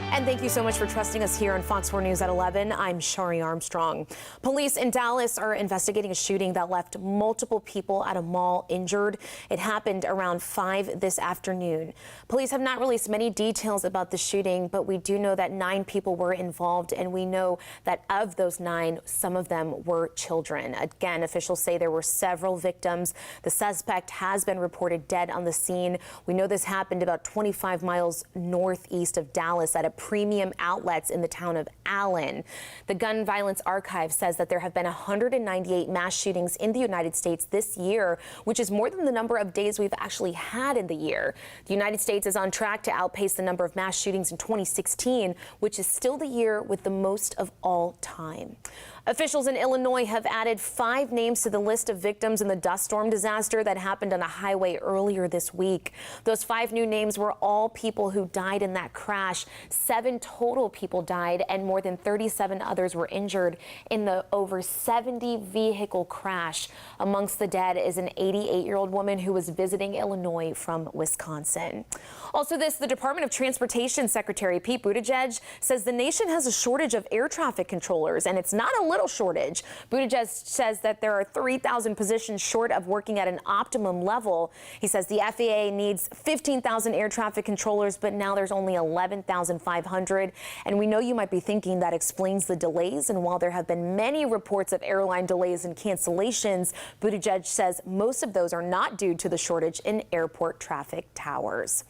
And thank you so much for trusting us here on Fox 4 News at 11. I'm Shari Armstrong. Police in Dallas are investigating a shooting that left multiple people at a mall injured. It happened around 5 this afternoon. Police have not released many details about the shooting, but we do know that 9 people were involved, and we know that of those 9, some of them were children. Again, officials say there were several victims. The suspect has been reported dead on the scene. We know this happened about 25 miles northeast of Dallas at a premium outlets in the town of Allen. The Gun Violence Archive says that there have been 198 mass shootings in the United States this year, which is more than the number of days we've actually had in the year. The United States is on track to outpace the number of mass shootings in 2016, which is still the year with the most of all time. Officials in Illinois have added 5 names to the list of victims in the dust storm disaster that happened on a highway earlier this week. Those 5 new names were all people who died in that crash. 7 total people died and more than 37 others were injured in the over 70 vehicle crash. Amongst the dead is an 88-year-old woman who was visiting Illinois from Wisconsin. Also the Department of Transportation Secretary Pete Buttigieg says the nation has a shortage of air traffic controllers, and it's not a little shortage. Buttigieg says that there are 3,000 positions short of working at an optimum level. He says the FAA needs 15,000 air traffic controllers, but now there's only 11,500. And we know you might be thinking that explains the delays. And while there have been many reports of airline delays and cancellations, Buttigieg says most of those are not due to the shortage in airport traffic towers.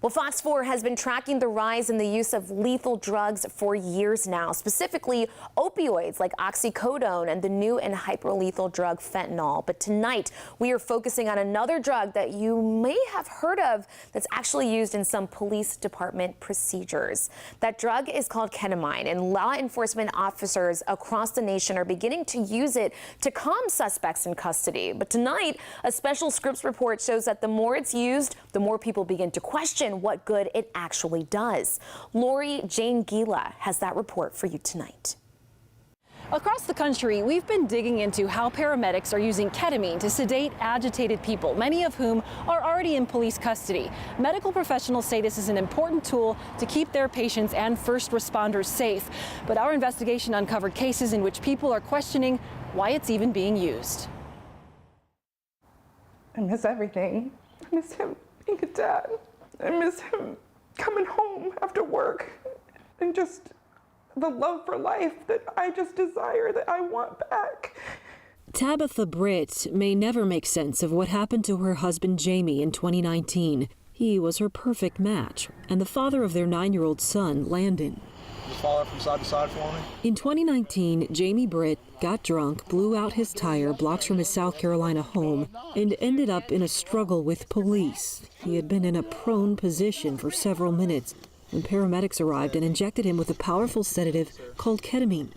Well, Fox 4 has been tracking the rise in the use of lethal drugs for years now, specifically opioids like oxycodone and the new and hyperlethal drug fentanyl. But tonight, we are focusing on another drug that you may have heard of that's actually used in some police department procedures. That drug is called ketamine, and law enforcement officers across the nation are beginning to use it to calm suspects in custody. But tonight, a special Scripps report shows that the more it's used, the more people begin to question what good it actually does. Lori Jane Gila has that report for you tonight. Across the country, we've been digging into how paramedics are using ketamine to sedate agitated people, many of whom are already in police custody. Medical professionals say this is an important tool to keep their patients and first responders safe. But our investigation uncovered cases in which people are questioning why it's even being used. I miss everything. I miss him being a dad. I miss him coming home after work, and just the love for life that I just desire, that I want back. Tabitha Britt may never make sense of what happened to her husband Jamie in 2019. He was her perfect match and the father of their 9-year-old son, Landon. Just follow from side to side for me. In 2019, Jamie Britt got drunk, blew out his tire blocks from his South Carolina home, and ended up in a struggle with police. He had been in a prone position for several minutes when paramedics arrived and injected him with a powerful sedative called ketamine.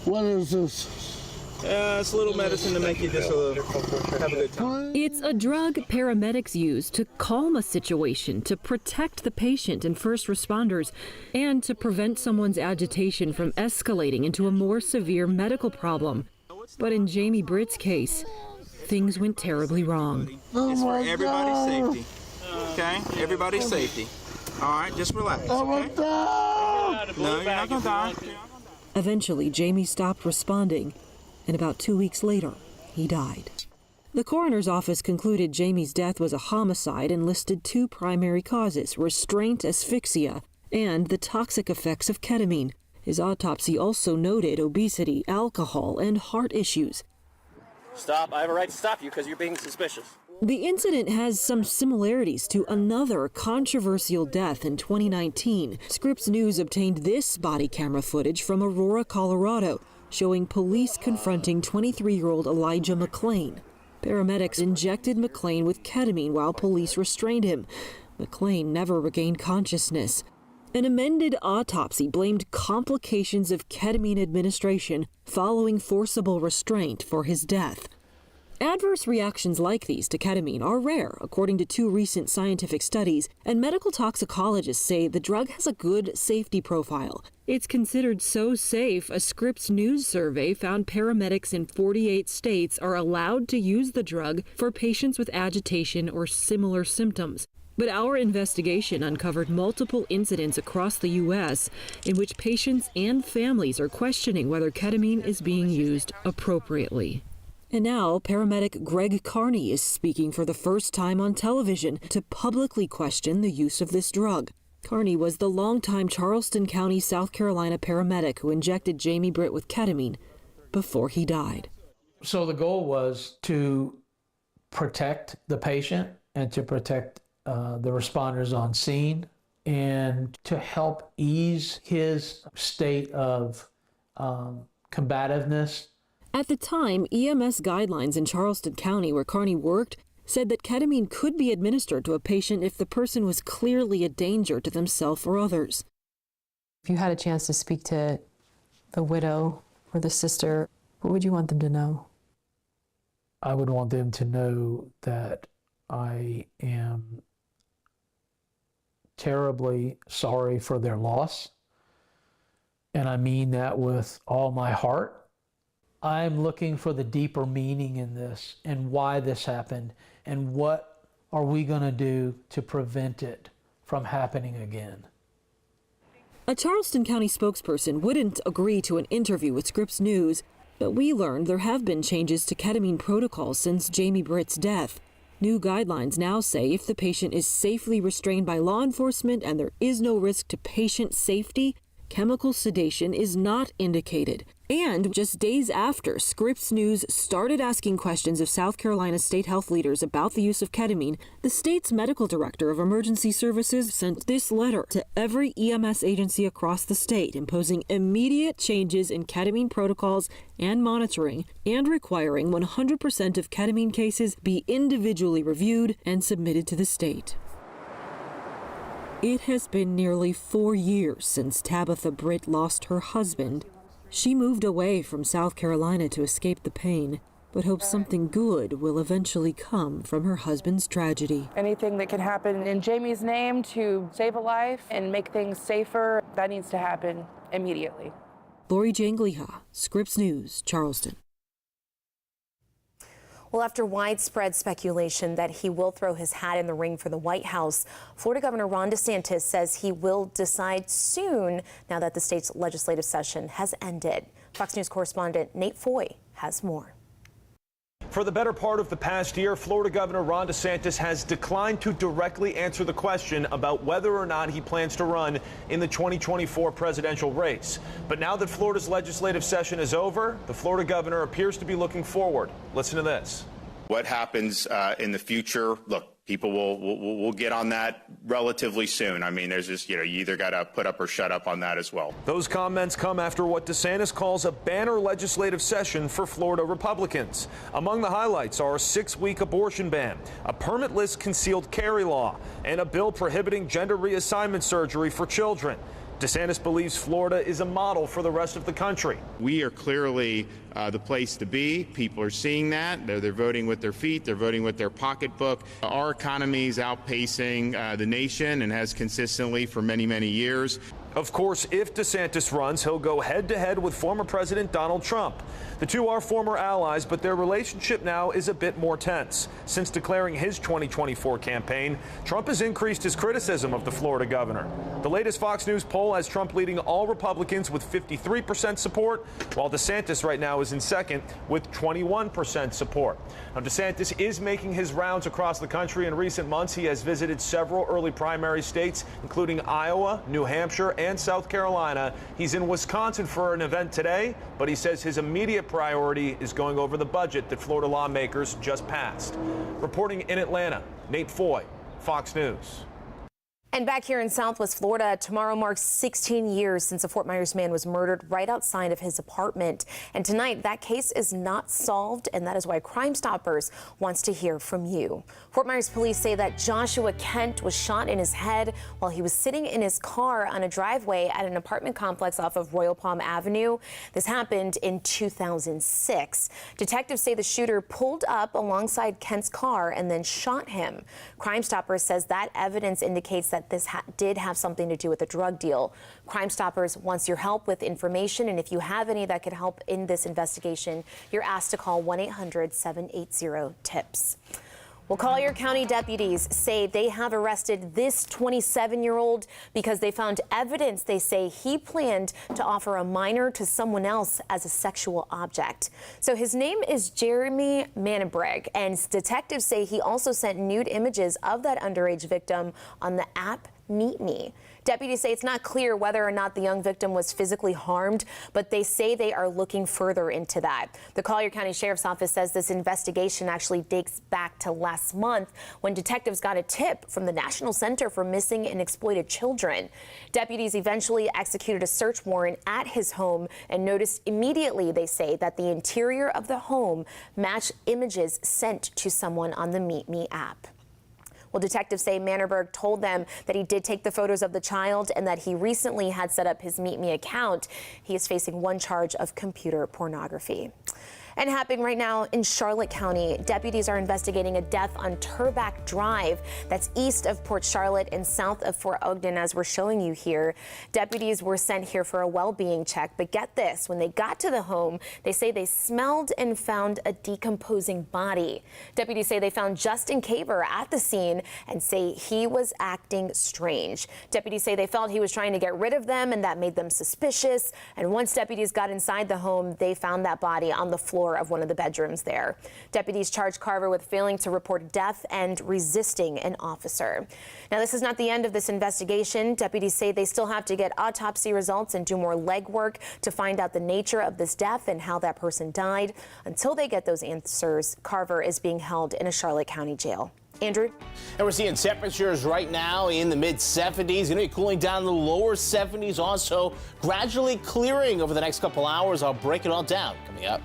What is this? It's a little medicine to make you just have a good time. It's a drug paramedics use to calm a situation, to protect the patient and first responders, and to prevent someone's agitation from escalating into a more severe medical problem. But in Jamie Britt's case, things went terribly wrong. It's for everybody's safety. Okay? Everybody's safety. All right, just relax. Okay? No, you're not gonna die. Eventually, Jamie stopped responding. And about 2 weeks later, he died. The coroner's office concluded Jamie's death was a homicide and listed two primary causes: restraint asphyxia and the toxic effects of ketamine. His autopsy also noted obesity, alcohol, and heart issues. Stop. I have a right to stop you because you're being suspicious. The incident has some similarities to another controversial death in 2019. Scripps News obtained this body camera footage from Aurora, Colorado, showing police confronting 23-year-old Elijah McLean. Paramedics injected McLean with ketamine while police restrained him. McLean never regained consciousness. An amended autopsy blamed complications of ketamine administration following forcible restraint for his death. Adverse reactions like these to ketamine are rare, according to two recent scientific studies, and medical toxicologists say the drug has a good safety profile. It's considered so safe, a Scripps News survey found paramedics in 48 states are allowed to use the drug for patients with agitation or similar symptoms. But our investigation uncovered multiple incidents across the U.S. in which patients and families are questioning whether ketamine is being used appropriately. And now, paramedic Greg Carney is speaking for the first time on television to publicly question the use of this drug. Carney was the longtime Charleston County, South Carolina paramedic who injected Jamie Britt with ketamine before he died. So the goal was to protect the patient and to protect the responders on scene and to help ease his state of combativeness. At the time, EMS guidelines in Charleston County, where Carney worked, said that ketamine could be administered to a patient if the person was clearly a danger to themselves or others. If you had a chance to speak to the widow or the sister, what would you want them to know? I would want them to know that I am terribly sorry for their loss, and I mean that with all my heart. I'm looking for the deeper meaning in this and why this happened and what are we going to do to prevent it from happening again. A Charleston County spokesperson wouldn't agree to an interview with Scripps News, but we learned there have been changes to ketamine protocols since Jamie Britt's death. New guidelines now say if the patient is safely restrained by law enforcement and there is no risk to patient safety, chemical sedation is not indicated. And just days after Scripps News started asking questions of South Carolina state health leaders about the use of ketamine, the state's medical director of emergency services sent this letter to every EMS agency across the state, imposing immediate changes in ketamine protocols and monitoring, and requiring 100% of ketamine cases be individually reviewed and submitted to the state. It has been nearly 4 years since Tabitha Britt lost her husband. She moved away from South Carolina to escape the pain, but hopes something good will eventually come from her husband's tragedy. Anything that can happen in Jamie's name to save a life and make things safer, that needs to happen immediately. Lori Jangliha, Scripps News, Charleston. Well, after widespread speculation that he will throw his hat in the ring for the White House, Florida Governor Ron DeSantis says he will decide soon now that the state's legislative session has ended. Fox News correspondent Nate Foy has more. For the better part of the past year, Florida Governor Ron DeSantis has declined to directly answer the question about whether or not he plans to run in the 2024 presidential race. But now that Florida's legislative session is over, the Florida governor appears to be looking forward. Listen to this. What happens in the future? Look, people will get on that relatively soon. I mean, there's just, you either got to put up or shut up on that as well. Those comments come after what DeSantis calls a banner legislative session for Florida Republicans. Among the highlights are a 6-week abortion ban, a permitless concealed carry law, and a bill prohibiting gender reassignment surgery for children. DeSantis believes Florida is a model for the rest of the country. We are clearly the place to be. People are seeing that. They're voting with their feet. They're voting with their pocketbook. Our economy is outpacing the nation and has consistently for many, many years. Of course, if DeSantis runs, he'll go head-to-head with former President Donald Trump. The two are former allies, but their relationship now is a bit more tense. Since declaring his 2024 campaign, Trump has increased his criticism of the Florida governor. The latest Fox News poll has Trump leading all Republicans with 53% support, while DeSantis right now is in second with 21% support. Now, DeSantis is making his rounds across the country. In recent months, he has visited several early primary states, including Iowa, New Hampshire, and South Carolina. He's in Wisconsin for an event today, but he says his immediate priority is going over the budget that Florida lawmakers just passed. Reporting in Atlanta, Nate Foy, Fox News. And back here in Southwest Florida, tomorrow marks 16 years since a Fort Myers man was murdered right outside of his apartment. And tonight, that case is not solved, and that is why Crime Stoppers wants to hear from you. Fort Myers police say that Joshua Kent was shot in his head while he was sitting in his car on a driveway at an apartment complex off of Royal Palm Avenue. This happened in 2006. Detectives say the shooter pulled up alongside Kent's car and then shot him. Crime Stoppers says that evidence indicates that this did have something to do with a drug deal. Crime Stoppers wants your help with information, and if you have any that could help in this investigation, you're asked to call 1-800-780-TIPS. Well, Collier County deputies say they have arrested this 27-year-old because they found evidence they say he planned to offer a minor to someone else as a sexual object. So his name is Jeremy Manenbreg, and detectives say he also sent nude images of that underage victim on the app Meet Me. Deputies say it's not clear whether or not the young victim was physically harmed, but they say they are looking further into that. The Collier County Sheriff's Office says this investigation actually dates back to last month when detectives got a tip from the National Center for Missing and Exploited Children. Deputies eventually executed a search warrant at his home and noticed immediately, they say, that the interior of the home matched images sent to someone on the Meet Me app. Well, detectives say Mannerberg told them that he did take the photos of the child and that he recently had set up his Meet Me account. He is facing one charge of computer pornography. And happening right now in Charlotte County, deputies are investigating a death on Turback Drive. That's east of Port Charlotte and south of Fort Ogden, as we're showing you here. Deputies were sent here for a well-being check, but get this, when they got to the home, they say they smelled and found a decomposing body. Deputies say they found Justin Caver at the scene and say he was acting strange. Deputies say they felt he was trying to get rid of them, and that made them suspicious. And once deputies got inside the home, they found that body on the floor of one of the bedrooms there. Deputies charged Carver with failing to report death and resisting an officer. Now, this is not the end of this investigation. Deputies say they still have to get autopsy results and do more legwork to find out the nature of this death and how that person died. Until they get those answers, Carver is being held in a Charlotte County jail. Andrew? And we're seeing temperatures right now in the mid-70s. Going to be cooling down in the lower 70s, also gradually clearing over the next couple hours. I'll break it all down coming up.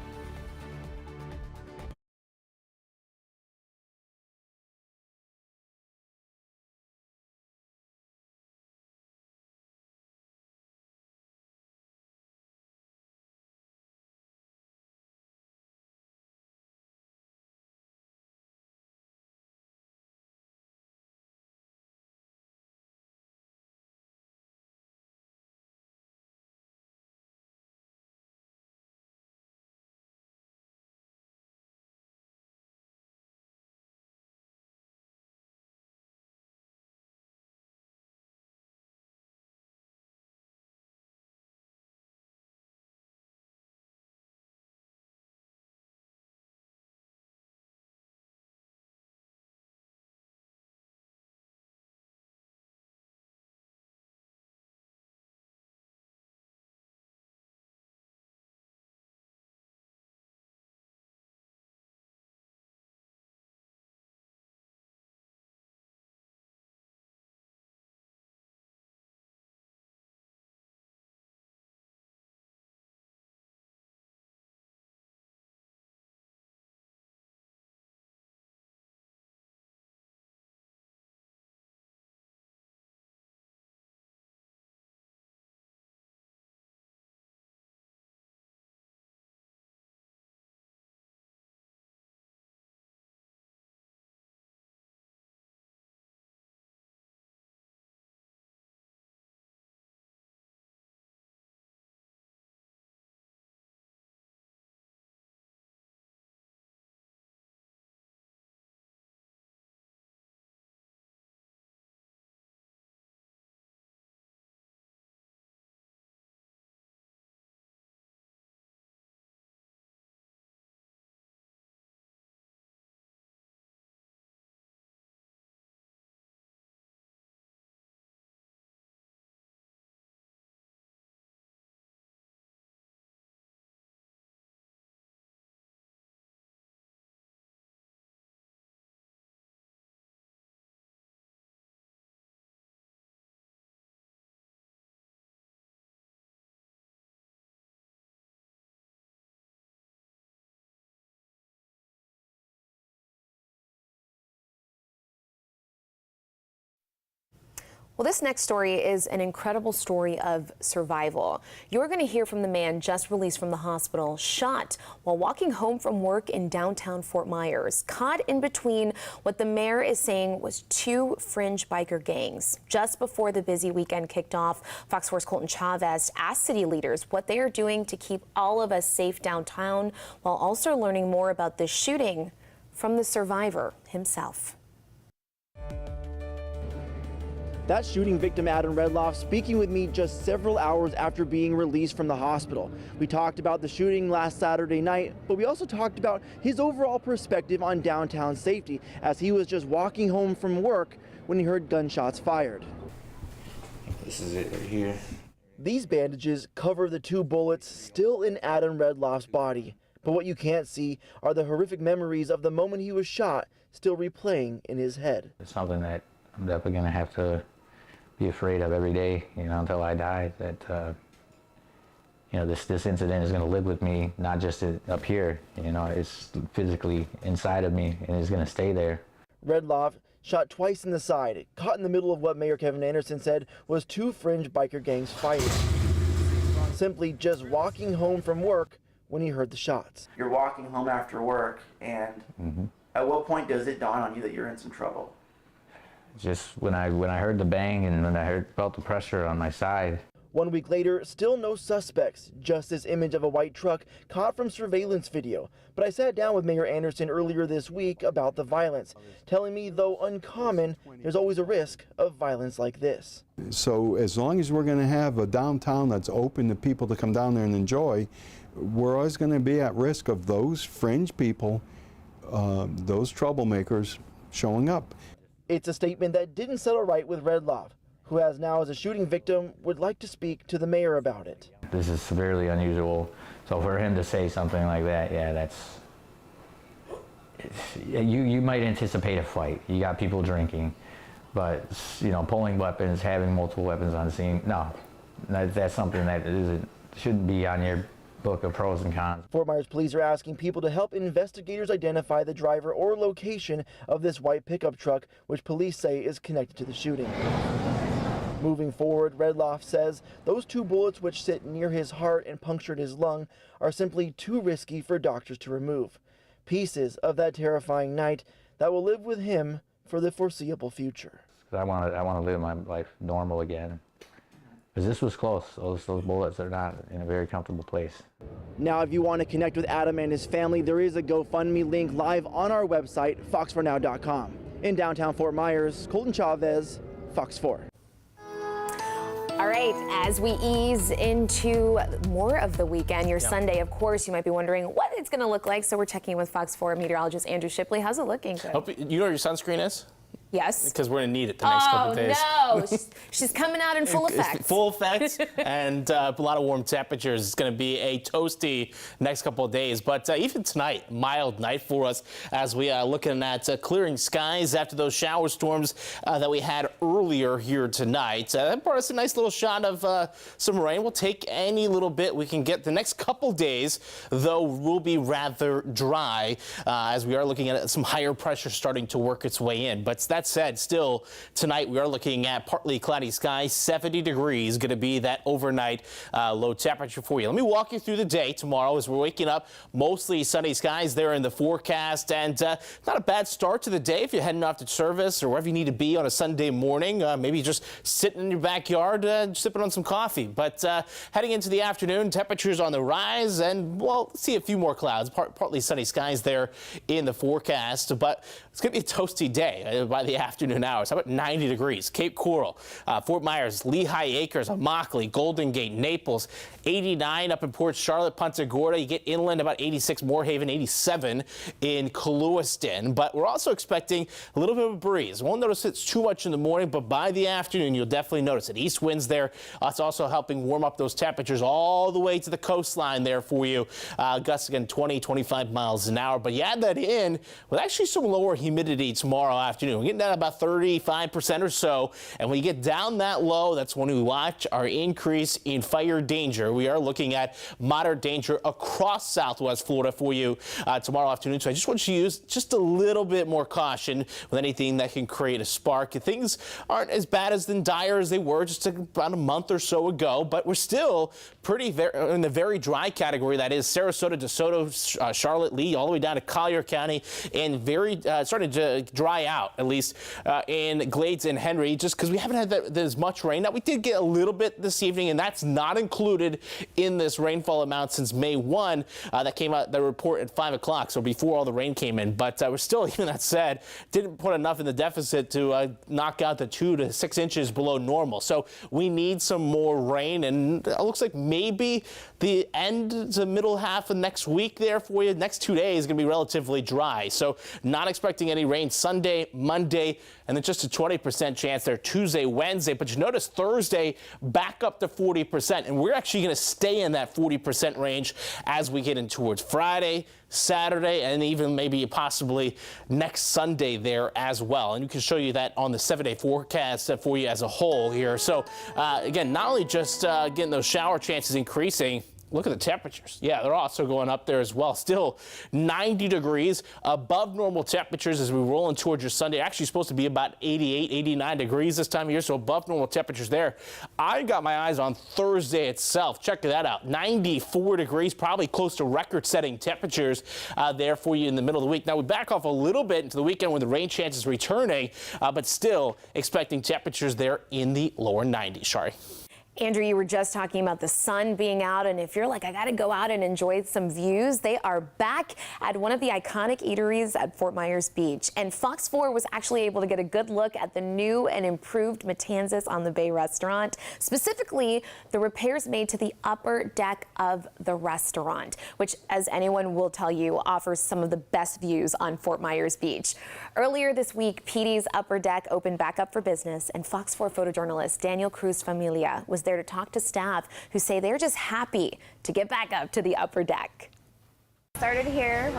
Well, this next story is an incredible story of survival. You're going to hear from the man just released from the hospital, shot while walking home from work in downtown Fort Myers, caught in between what the mayor is saying was two fringe biker gangs. Just before the busy weekend kicked off, Fox 4's Colton Chavez asked city leaders what they are doing to keep all of us safe downtown, while also learning more about this shooting from the survivor himself. That shooting victim, Adam Redloff, speaking with me just several hours after being released from the hospital. We talked about the shooting last Saturday night, but we also talked about his overall perspective on downtown safety as he was just walking home from work when he heard gunshots fired. This is it right here. These bandages cover the two bullets still in Adam Redloff's body. But what you can't see are the horrific memories of the moment he was shot still replaying in his head. It's something that I'm definitely going to have to be afraid of every day, until I die, that, this incident is going to live with me, not just up here, it's physically inside of me and it's going to stay there. Redloff shot twice in the side, caught in the middle of what Mayor Kevin Anderson said was two fringe biker gangs fighting. Simply just walking home from work when he heard the shots. You're walking home after work, and at what point does it dawn on you that you're in some trouble? Just when I heard the bang and when I felt the pressure on my side. 1 week later, still no suspects, just this image of a white truck caught from surveillance video. But I sat down with Mayor Anderson earlier this week about the violence, telling me, though uncommon, there's always a risk of violence like this. So as long as we're going to have a downtown that's open to people to come down there and enjoy, we're always going to be at risk of those fringe people, those troublemakers showing up. It's a statement that didn't settle right with Redloff, who has now, as a shooting victim, would like to speak to the mayor about it. This is severely unusual. So for him to say something like that, you might anticipate a fight. You got people drinking, but pulling weapons, having multiple weapons on the scene, no, that's something that shouldn't be on your book of pros and cons. Fort Myers police are asking people to help investigators identify the driver or location of this white pickup truck, which police say is connected to the shooting. Moving forward, Redloff says those two bullets which sit near his heart and punctured his lung are simply too risky for doctors to remove. Pieces of that terrifying night that will live with him for the foreseeable future. I want to live my life normal again. Because this was close. Those bullets are not in a very comfortable place. Now, if you want to connect with Adam and his family, there is a GoFundMe link live on our website, fox4now.com. In downtown Fort Myers, Colton Chavez, Fox 4. All right, as we ease into more of the weekend, your Sunday, of course, you might be wondering what it's going to look like. So we're checking in with Fox 4 meteorologist Andrew Shipley. How's it looking? Hope you know what your sunscreen is? Yes. Because we're going to need it the next couple of days. Oh, no. She's coming out in full effect. Full effect and a lot of warm temperatures. It's going to be a toasty next couple of days. But even tonight, mild night for us as we are looking at clearing skies after those shower storms that we had earlier here tonight. That brought us a nice little shot of some rain. We'll take any little bit we can get. The next couple days, though, will be rather dry as we are looking at some higher pressure starting to work its way in. But that said, still tonight we are looking at partly cloudy skies, 70 degrees, going to be that overnight low temperature for you. Let me walk you through the day tomorrow as we're waking up. Mostly sunny skies there in the forecast, and not a bad start to the day if you're heading off to service or wherever you need to be on a Sunday morning. Maybe just sitting in your backyard sipping on some coffee. But heading into the afternoon, temperatures on the rise, and well, see a few more clouds, partly sunny skies there in the forecast. But it's going to be a toasty day by the afternoon hours. How about 90 degrees? Cape Coral, Fort Myers, Lehigh Acres, Immokalee, Golden Gate, Naples, 89 up in Port Charlotte, Punta Gorda. You get inland about 86, Moorhaven, 87 in Clewiston. But we're also expecting a little bit of a breeze. Won't notice it's too much in the morning, but by the afternoon, you'll definitely notice it. East winds there. It's also helping warm up those temperatures all the way to the coastline there for you. Gusts again 20, 25 miles an hour. But you add that in with actually some lower humidity tomorrow afternoon. We're getting down about 35% or so. And when you get down that low, that's when we watch our increase in fire danger. We are looking at moderate danger across southwest Florida for you tomorrow afternoon. So I just want you to use just a little bit more caution with anything that can create a spark. Things aren't as bad as dire as they were just about a month or so ago, but we're still in the very dry category. That is Sarasota, DeSoto, Charlotte, Lee, all the way down to Collier County, and very starting to dry out, at least in Glades and Henry, just because we haven't had as much rain. Now, we did get a little bit this evening, and that's not included in this rainfall amount since May 1. That came out, the report at 5 o'clock, so before all the rain came in. But we're still, even that said, didn't put enough in the deficit to knock out the 2 to 6 inches below normal. So we need some more rain, and it looks like maybe the end to middle half of next week there for you. Next 2 days is going to be relatively dry. So not expecting any rain Sunday, Monday, and then just a 20% chance there Tuesday, Wednesday. But you notice Thursday back up to 40%. And we're actually going to stay in that 40% range as we get in towards Friday, Saturday, and even maybe possibly next Sunday there as well. And we can show you that on the 7-day forecast for you as a whole here. So again, not only just getting those shower chances increasing, look at the temperatures. Yeah, they're also going up there as well. Still 90 degrees above normal temperatures as we roll in towards your Sunday. Actually supposed to be about 88, 89 degrees this time of year, so above normal temperatures there. I got my eyes on Thursday itself. Check that out. 94 degrees, probably close to record-setting temperatures there for you in the middle of the week. Now, we back off a little bit into the weekend when the rain chance is returning, but still expecting temperatures there in the lower 90s. Sorry. Andrew, you were just talking about the sun being out, and if you're like, I got to go out and enjoy some views, they are back at one of the iconic eateries at Fort Myers Beach. And Fox 4 was actually able to get a good look at the new and improved Matanzas on the Bay restaurant, specifically the repairs made to the upper deck of the restaurant, which, as anyone will tell you, offers some of the best views on Fort Myers Beach. Earlier this week, PD's upper deck opened back up for business, and Fox 4 photojournalist Daniel Cruz Familia was there to talk to staff who say they're just happy to get back up to the upper deck. Started here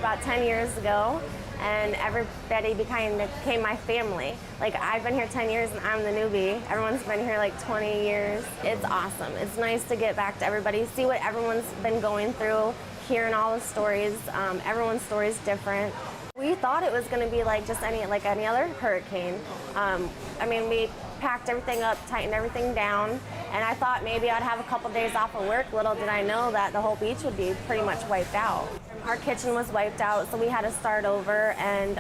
about 10 years ago, and everybody became my family. Like, I've been here 10 years and I'm the newbie. Everyone's been here like 20 years. It's awesome. It's nice to get back to everybody, see what everyone's been going through, hearing all the stories. Everyone's story is different. We thought it was going to be like just any other hurricane. I mean, we packed everything up, tightened everything down, and I thought maybe I'd have a couple days off of work. Little did I know that the whole beach would be pretty much wiped out. Our kitchen was wiped out, so we had to start over, and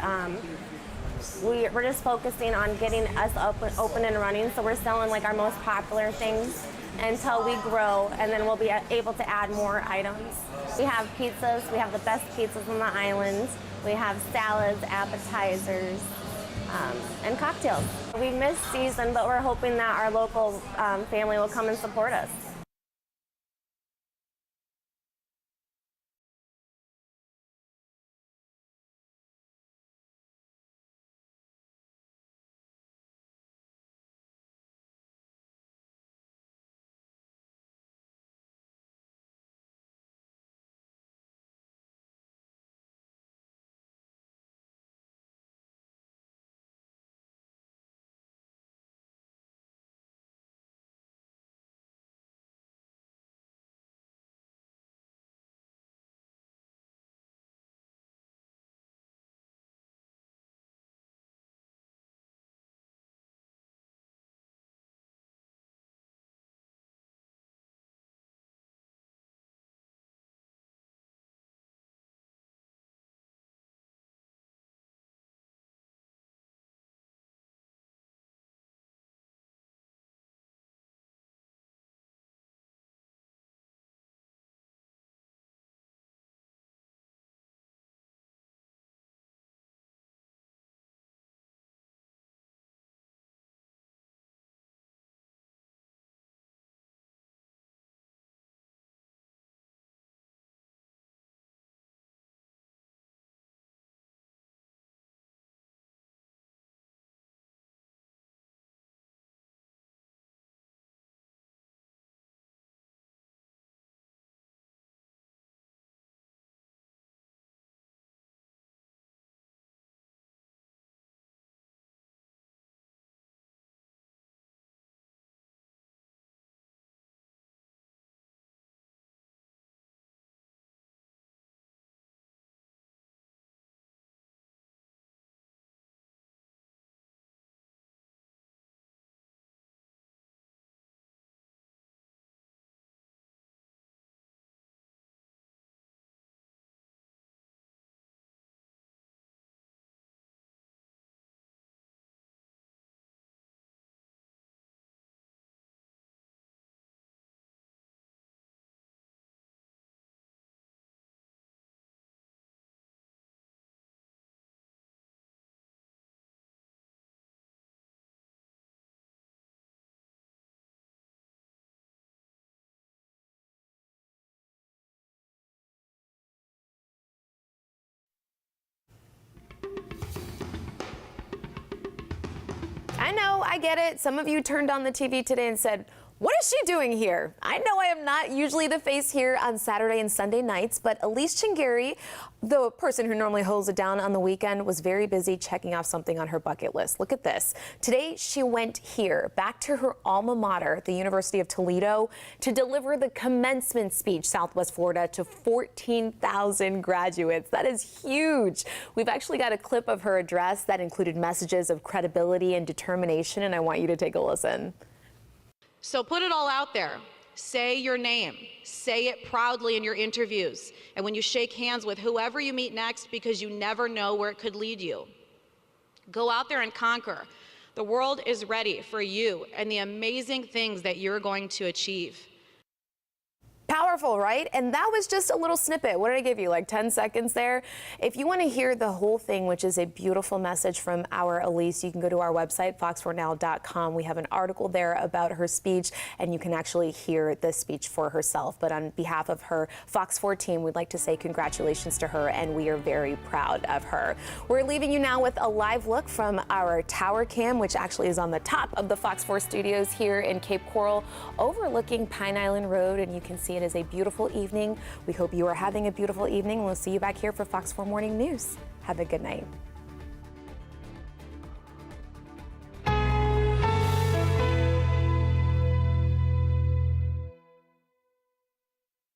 we're just focusing on getting us open and running. So we're selling like our most popular things until we grow, and then we'll be able to add more items. We have pizzas. We have the best pizzas on the island. We have salads, appetizers, and cocktails. We missed season, but we're hoping that our local family will come and support us. I know, I get it. Some of you turned on the TV today and said, what is she doing here? I know I am not usually the face here on Saturday and Sunday nights, but Elise Chengary, the person who normally holds it down on the weekend, was very busy checking off something on her bucket list. Look at this. Today, she went here, back to her alma mater, the University of Toledo, to deliver the commencement speech, Southwest Florida, to 14,000 graduates. That is huge. We've actually got a clip of her address that included messages of credibility and determination, and I want you to take a listen. So put it all out there. Say your name. Say it proudly in your interviews and when you shake hands with whoever you meet next, because you never know where it could lead you. Go out there and conquer. The world is ready for you and the amazing things that you're going to achieve. Powerful, right? And that was just a little snippet. What did I give you, like 10 seconds there? If you want to hear the whole thing, which is a beautiful message from our Elise, you can go to our website, fox4now.com. We have an article there about her speech, and you can actually hear the speech for herself. But on behalf of her Fox 4 team, we'd like to say congratulations to her, and we are very proud of her. We're leaving you now with a live look from our tower cam, which actually is on the top of the Fox 4 studios here in Cape Coral, overlooking Pine Island Road, and you can see it is a beautiful evening. We hope you are having a beautiful evening. We'll see you back here for Fox 4 Morning News. Have a good night.